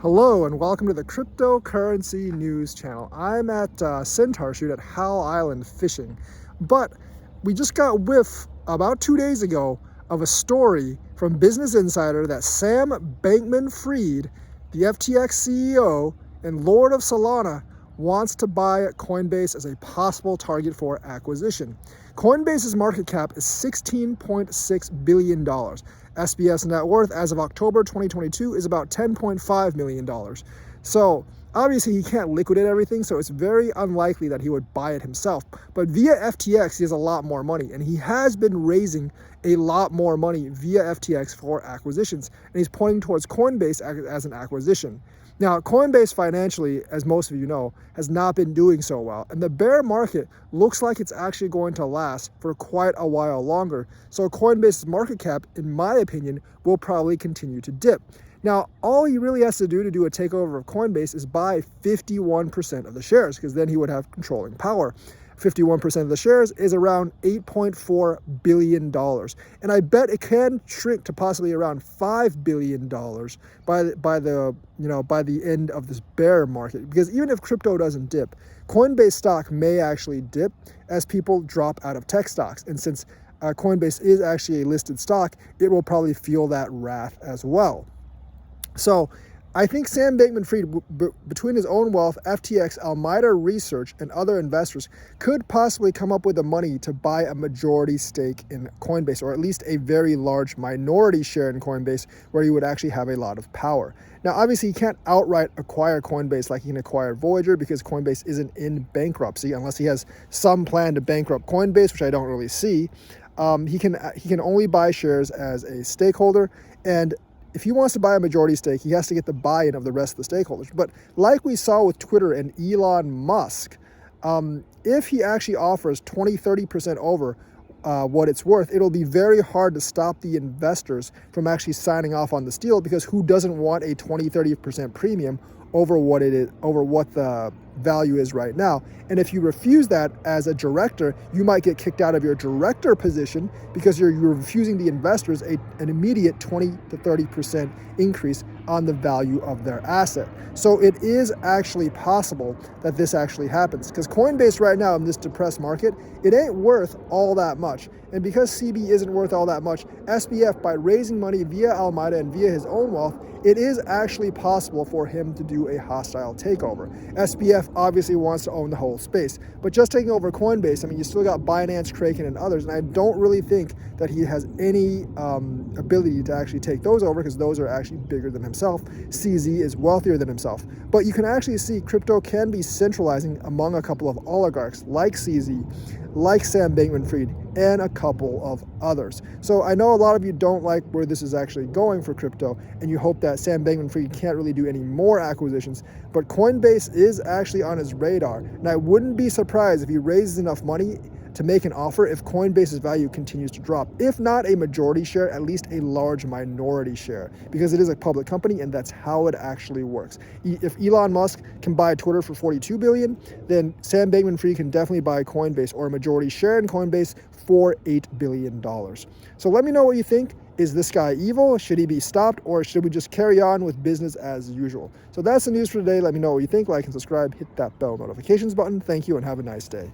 Hello and welcome to the Cryptocurrency News Channel. I'm at Centaur Shoot at Howell Island fishing, but we just got whiff about 2 days ago of a story from Business Insider that Sam Bankman-Fried, the FTX CEO and Lord of Solana, wants to buy Coinbase as a possible target for acquisition. Coinbase's market cap is $16.6 billion. SBF's net worth as of October 2022 is about $10.5 million. So obviously he can't liquidate everything, so it's very unlikely that he would buy it himself. But via FTX, he has a lot more money, and he has been raising a lot more money via FTX for acquisitions, and he's pointing towards Coinbase as an acquisition. Now, Coinbase financially, as most of you know, has not been doing so well, and the bear market looks like it's actually going to last for quite a while longer. So Coinbase's market cap, in my opinion, will probably continue to dip. Now, all he really has to do a takeover of Coinbase is buy 51% of the shares, because then he would have controlling power. 51% of the shares is around $8.4 billion. And I bet it can shrink to possibly around $5 billion by the end of this bear market. Because even if crypto doesn't dip, Coinbase stock may actually dip as people drop out of tech stocks. And since Coinbase is actually a listed stock, it will probably feel that wrath as well. So I think Sam Bankman-Fried, between his own wealth, FTX, Almeida Research, and other investors, could possibly come up with the money to buy a majority stake in Coinbase, or at least a very large minority share in Coinbase, where he would actually have a lot of power. Now, obviously, he can't outright acquire Coinbase like he can acquire Voyager, because Coinbase isn't in bankruptcy, unless he has some plan to bankrupt Coinbase, which I don't really see. He can only buy shares as a stakeholder, and if he wants to buy a majority stake, he has to get the buy-in of the rest of the stakeholders. But like we saw with Twitter and Elon Musk, if he actually offers 20-30% over what it's worth, it'll be very hard to stop the investors from actually signing off on this deal, because who doesn't want a 20-30% premium over what the value is right now? And if you refuse that as a director, you might get kicked out of your director position, because you're refusing the investors an immediate 20-30% increase on the value of their asset. So it is actually possible that this actually happens, because Coinbase right now in this depressed market, it ain't worth all that much. And because CB isn't worth all that much, SBF, by raising money via Almeida and via his own wealth, it is actually possible for him to do a hostile takeover. SBF obviously wants to own the whole space, but just taking over Coinbase, I mean, you still got Binance, Kraken, and others, and I don't really think that he has any ability to actually take those over, because those are actually bigger than himself. CZ is wealthier than himself. But you can actually see crypto can be centralizing among a couple of oligarchs like CZ, like Sam Bankman-Fried, and a couple of others. So I know a lot of you don't like where this is actually going for crypto, and you hope that Sam Bankman-Fried can't really do any more acquisitions, but Coinbase is actually on his radar, and I wouldn't be surprised if he raises enough money to make an offer if Coinbase's value continues to drop. If not a majority share, at least a large minority share, because it is a public company, and that's how it actually works. If Elon Musk can buy Twitter for $42 billion, then Sam Bankman-Fried can definitely buy Coinbase, or a majority share in Coinbase, for $8 billion. So let me know what you think. Is this guy evil? Should he be stopped, or should we just carry on with business as usual? So that's the news for today. Let me know what you think. Like and subscribe. Hit that bell notifications button. Thank you, and have a nice day.